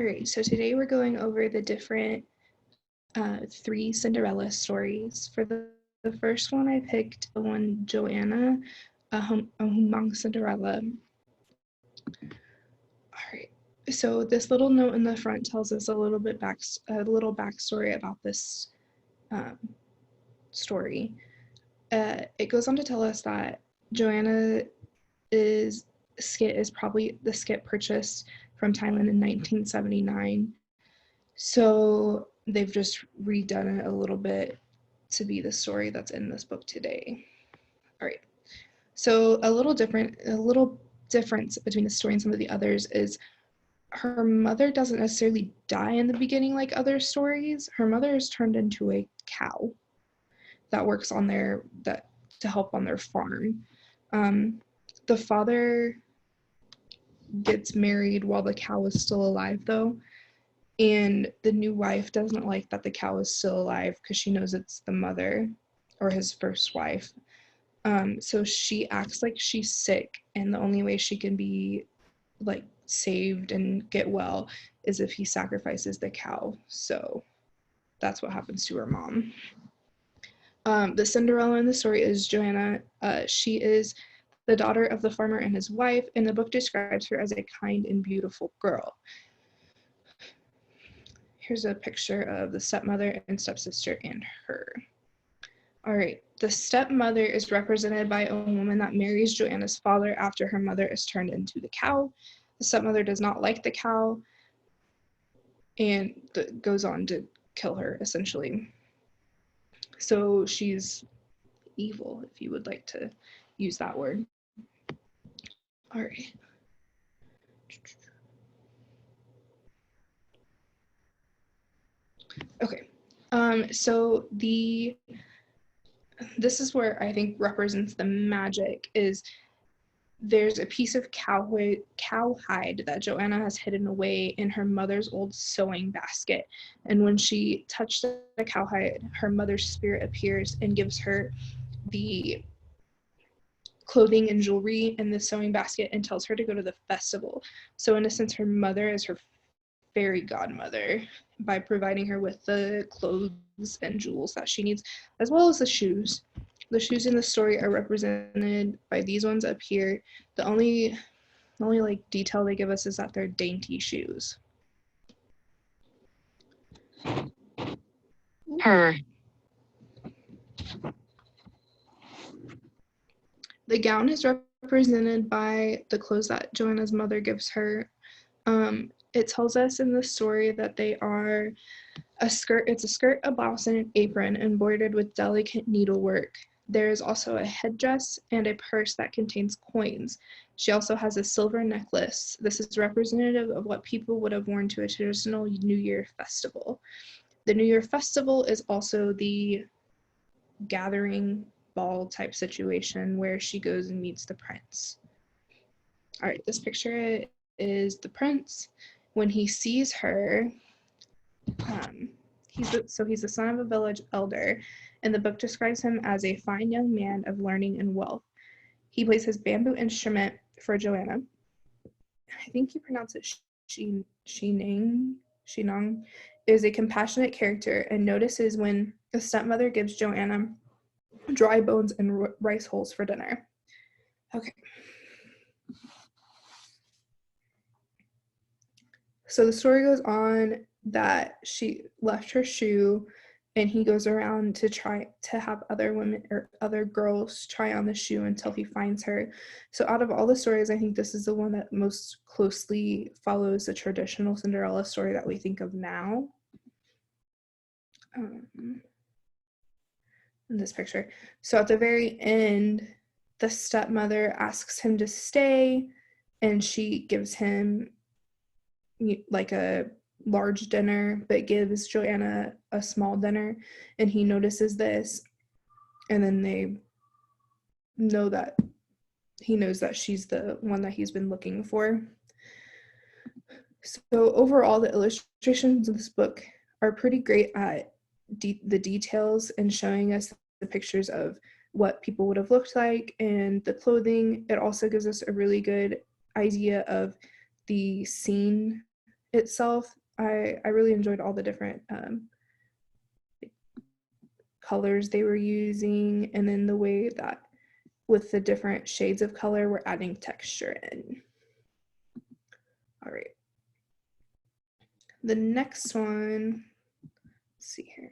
All right, so today we're going over the different 3 Cinderella stories. For the first one, I picked the one Joanna, a Humong Cinderella. All right, so this little note in the front tells us a little backstory about this um, story. It goes on to tell us that Joanna skit is probably the skit purchased from Thailand in 1979. So they've just redone it a little bit to be the story that's in this book today. All right. So a little difference between the story and some of the others is her mother doesn't necessarily die in the beginning like other stories. Her mother is turned into a cow that works on to help on their farm. The father gets married while the cow is still alive, though, and the new wife doesn't like that the cow is still alive because she knows it's the mother or his first wife. So she acts like she's sick, and the only way she can be like saved and get well is if he sacrifices the cow. So that's what happens to her mom. The Cinderella in the story is Joanna. She is the daughter of the farmer and his wife, and the book describes her as a kind and beautiful girl. Here's a picture of the stepmother and stepsister and her. All right, the stepmother is represented by a woman that marries Joanna's father after her mother is turned into the cow. The stepmother does not like the cow and goes on to kill her, essentially. So she's evil, if you would like to use that word. All right. Okay. So this is where I think represents the magic is there's a piece of cowhide that Joanna has hidden away in her mother's old sewing basket. And when she touched the cowhide, her mother's spirit appears and gives her the clothing and jewelry in the sewing basket and tells her to go to the festival. So in a sense, her mother is her fairy godmother by providing her with the clothes and jewels that she needs, as well as the shoes. The shoes in the story are represented by these ones up here. The only like detail they give us is that they're dainty shoes. Her. The gown is represented by the clothes that Joanna's mother gives her. It tells us in the story that they are a skirt. It's a skirt, a blouse, and an apron embroidered with delicate needlework. There is also a headdress and a purse that contains coins. She also has a silver necklace. This is representative of what people would have worn to a traditional New Year festival. The New Year festival is also the gathering ball type situation where she goes and meets the prince. All right, this picture is the prince. When he sees her, he's the son of a village elder, and the book describes him as a fine young man of learning and wealth. He plays his bamboo instrument for Joanna. I think you pronounce it Shinang. Is a compassionate character and notices when the stepmother gives Joanna dry bones and rice hulls for dinner. Okay. So the story goes on that she left her shoe and he goes around to try to have other women or other girls try on the shoe until he finds her. So out of all the stories, I think this is the one that most closely follows the traditional Cinderella story that we think of now. In this picture. So at the very end, the stepmother asks him to stay and she gives him like a large dinner but gives Joanna a small dinner, and he notices this, and then they know that he knows that she's the one that he's been looking for. So overall, the illustrations of this book are pretty great at the details and showing us the pictures of what people would have looked like and the clothing. It also gives us a really good idea of the scene itself, I really enjoyed all the different colors they were using, and then the way that with the different shades of color we're adding texture in. All right. The next one, let's see here,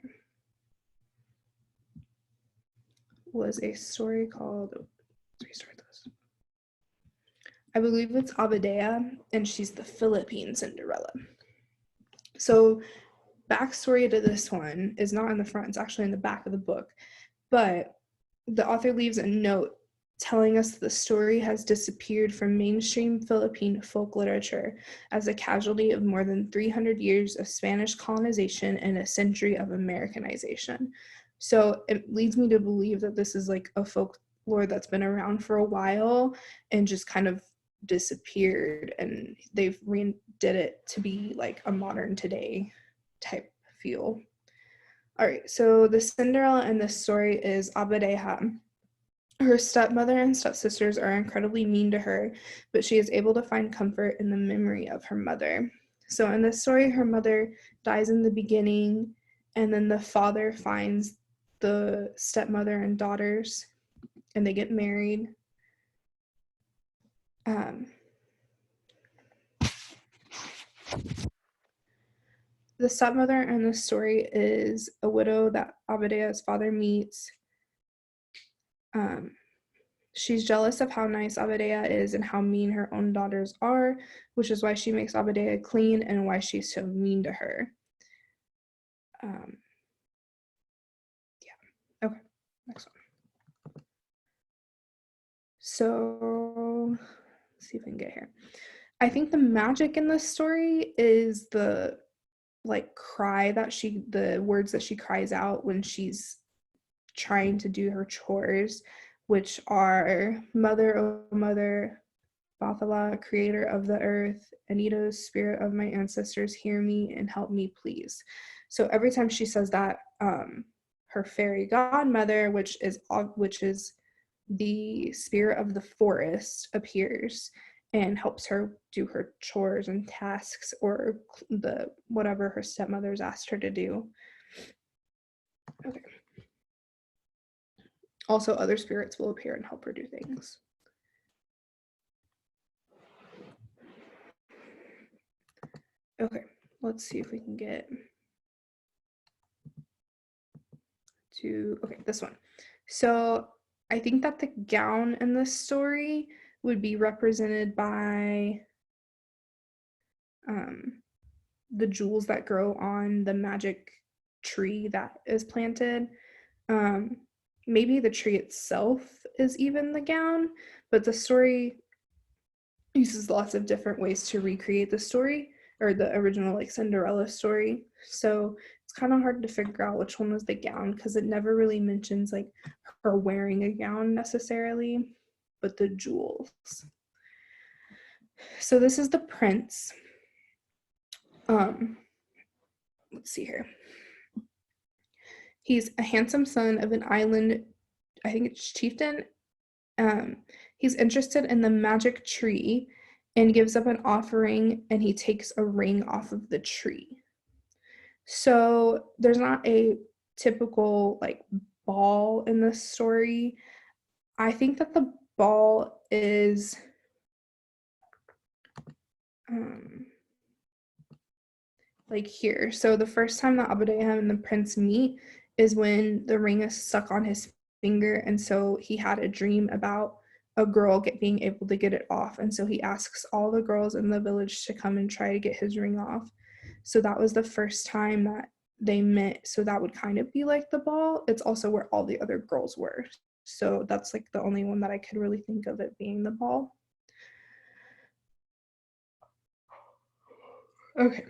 was a story called, let's restart this. I believe it's Abadea, and she's the Philippine Cinderella. So backstory to this one is not in the front, it's actually in the back of the book, but the author leaves a note telling us the story has disappeared from mainstream Philippine folk literature as a casualty of more than 300 years of Spanish colonization and a century of Americanization. So it leads me to believe that this is like a folklore that's been around for a while and just kind of disappeared, and they've redid it to be like a modern today type feel. All right, so the Cinderella in this story is Abadeja. Her stepmother and stepsisters are incredibly mean to her, but she is able to find comfort in the memory of her mother. So in this story, her mother dies in the beginning, and then the father finds the stepmother and daughters, and they get married. The stepmother in this story is a widow that Abadea's father meets. She's jealous of how nice Abadea is and how mean her own daughters are, which is why she makes Abadea clean and why she's so mean to her. Yeah, okay, next one. So, let's see if I can get here. I think the magic in this story is the like cry that the words that she cries out when she's trying to do her chores, which are Mother, oh Mother, Bathala, creator of the earth, Anito, spirit of my ancestors, hear me and help me, please. So every time she says that, her fairy godmother, which is the spirit of the forest, appears and helps her do her chores and tasks, or the whatever her stepmother's asked her to do. Okay. Also, other spirits will appear and help her do things. Okay, let's see if we can get to, okay, this one. So I think that the gown in this story would be represented by the jewels that grow on the magic tree that is planted. Maybe the tree itself is even the gown, but the story uses lots of different ways to recreate the story, or the original like Cinderella story. So it's kind of hard to figure out which one was the gown, because it never really mentions like her wearing a gown necessarily, but the jewels. So this is the prince. Let's see here. He's a handsome son of an island, I think it's chieftain. He's interested in the magic tree and gives up an offering, and he takes a ring off of the tree. So there's not a typical like ball in this story. I think that the ball is like here. So the first time that Abadea and the prince meet is when the ring is stuck on his finger, and so he had a dream about a girl being able to get it off, and so he asks all the girls in the village to come and try to get his ring off. So that was the first time that they met, so that would kind of be like the ball. It's also where all the other girls were, so that's like the only one that I could really think of it being the ball. Okay.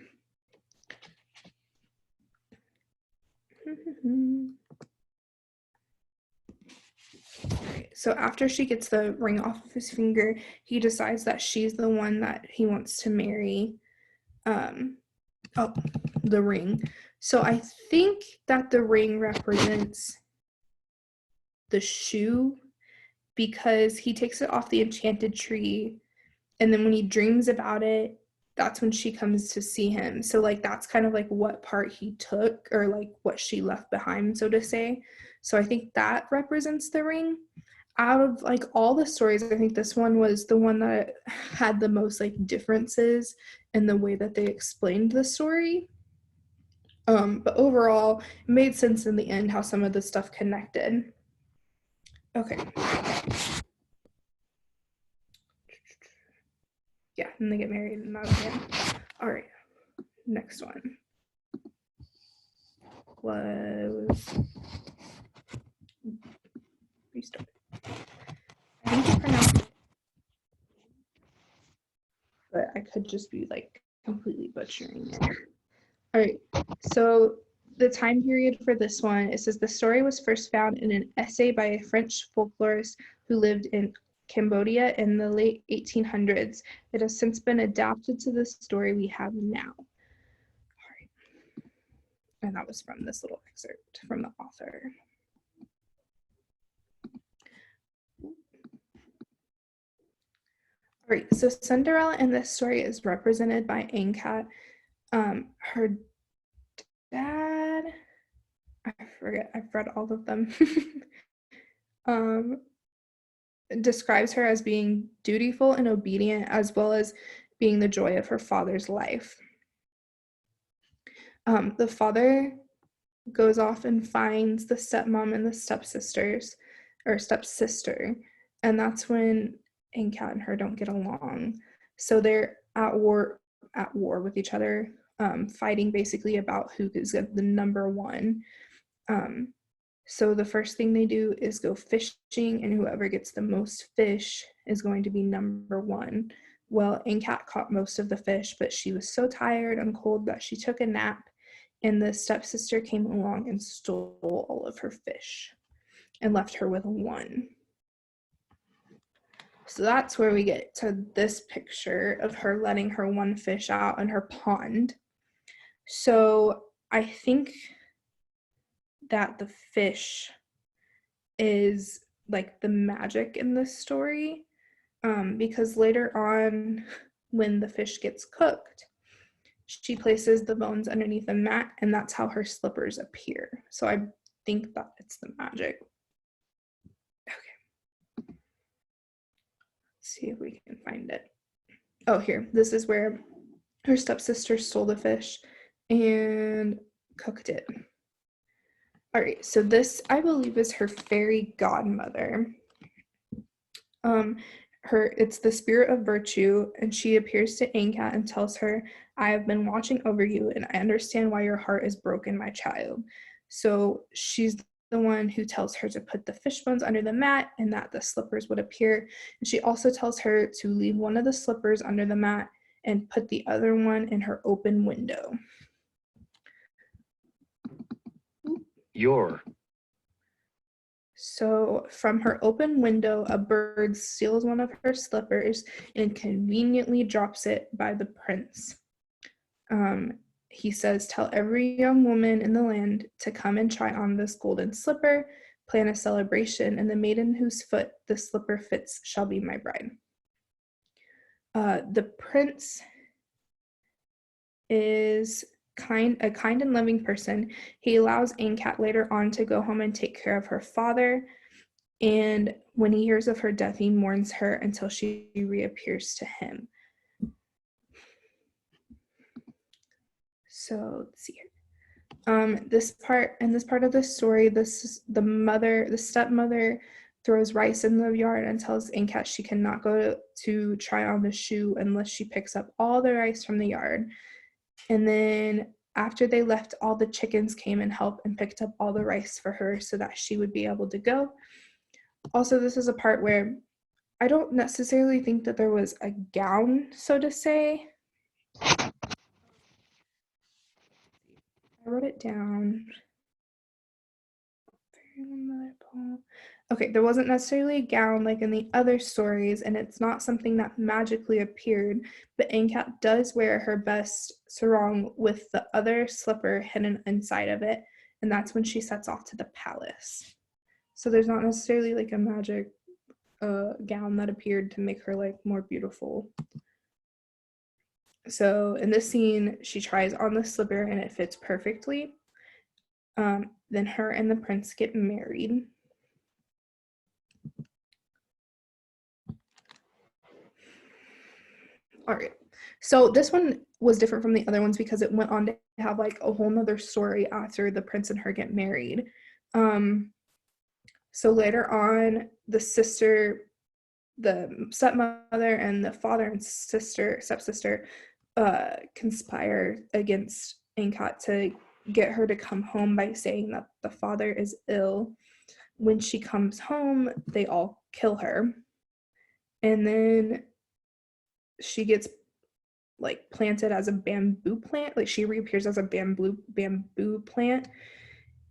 So after she gets the ring off of his finger, he decides that she's the one that he wants to marry. The ring. So I think that the ring represents the shoe, because he takes it off the enchanted tree, and then when he dreams about it, that's when she comes to see him. So like that's kind of like what part he took, or like what she left behind, so to say. So I think that represents the ring. Out of like all the stories, I think this one was the one that had the most like differences in the way that they explained the story. But overall, it made sense in the end how some of the stuff connected. Okay. Yeah, and they get married and not again. All right, next one was restart. I think you pronounced it, but I could just be like completely butchering it. All right, so the time period for this one, it says the story was first found in an essay by a French folklorist who lived in Cambodia in the late 1800s. It has since been adapted to the story we have now. All right. And that was from this little excerpt from the author. All right, so Cinderella in this story is represented by Angkat. Her dad, I forget, I've read all of them, describes her as being dutiful and obedient, as well as being the joy of her father's life. The father goes off and finds the stepmom and the stepsisters, or stepsister, and that's when Angkat and her don't get along. So they're at war with each other, fighting basically about who is the number one. So the first thing they do is go fishing, and whoever gets the most fish is going to be number one. Well, Angkat caught most of the fish, but she was so tired and cold that she took a nap, and the stepsister came along and stole all of her fish and left her with one. So that's where we get to this picture of her letting her one fish out in her pond. So I think that the fish is like the magic in this story, because later on, when the fish gets cooked, she places the bones underneath the mat, and that's how her slippers appear. So I think that it's the magic. Okay. Let's see if we can find it. Oh, here. This is where her stepsister stole the fish and cooked it. All right, so this, I believe, is her fairy godmother. It's the spirit of virtue, and she appears to Angkat and tells her, I have been watching over you, and I understand why your heart is broken, my child. So she's the one who tells her to put the fish bones under the mat and that the slippers would appear. And she also tells her to leave one of the slippers under the mat and put the other one in her open window. So from her open window, a bird steals one of her slippers and conveniently drops it by the prince. He says, tell every young woman in the land to come and try on this golden slipper, plan a celebration, and the maiden whose foot the slipper fits shall be my bride. The prince is a kind and loving person. He allows Angkat later on to go home and take care of her father. And when he hears of her death, he mourns her until she reappears to him. So let's see here. This part of the story, the stepmother throws rice in the yard and tells Angkat she cannot go to try on the shoe unless she picks up all the rice from the yard. And then after they left, all the chickens came and helped and picked up all the rice for her so that she would be able to go. Also, this is a part where I don't necessarily think that there was a gown, so to say. I wrote it down. Okay, there wasn't necessarily a gown like in the other stories, and it's not something that magically appeared, but Angkat does wear her best sarong with the other slipper hidden inside of it, and that's when she sets off to the palace. So there's not necessarily like a magic gown that appeared to make her like more beautiful. So in this scene, she tries on the slipper and it fits perfectly. Then her and the prince get married. All right. So this one was different from the other ones because it went on to have like a whole nother story after the prince and her get married. So later on, the stepmother and the father and stepsister conspire against Ankat to get her to come home by saying that the father is ill. When she comes home, they all kill her. And then she gets like planted as a bamboo plant. Like she reappears as a bamboo plant.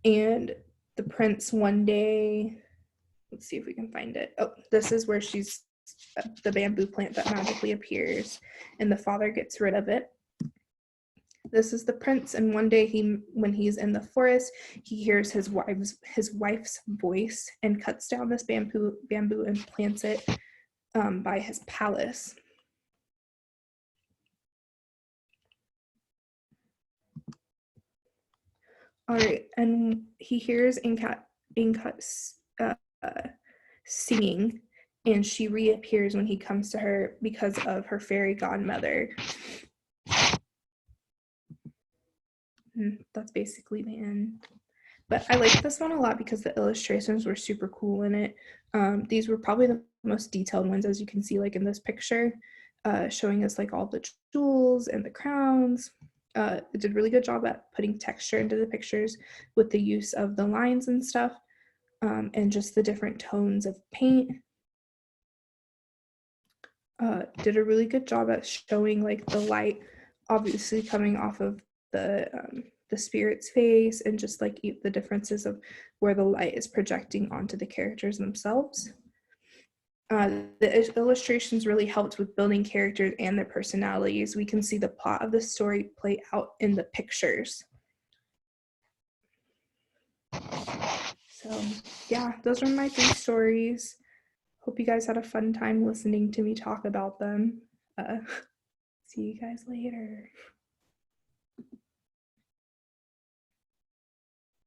And the prince one day, let's see if we can find it. Oh, this is where she's the bamboo plant that magically appears, and the father gets rid of it. This is the prince, and one day when he's in the forest, he hears his wife's voice and cuts down this bamboo and plants it by his palace. All right, and he hears Inkat singing, and she reappears when he comes to her because of her fairy godmother. And that's basically the end. But I like this one a lot because the illustrations were super cool in it. These were probably the most detailed ones, as you can see, like in this picture, showing us like all the jewels and the crowns. It did a really good job at putting texture into the pictures with the use of the lines and stuff, and just the different tones of paint. Did a really good job at showing like the light obviously coming off of the spirit's face, and just like the differences of where the light is projecting onto the characters themselves. The illustrations really helped with building characters and their personalities. We can see the plot of the story play out in the pictures. So yeah, those are my 3 stories. Hope you guys had a fun time listening to me talk about them. See you guys later.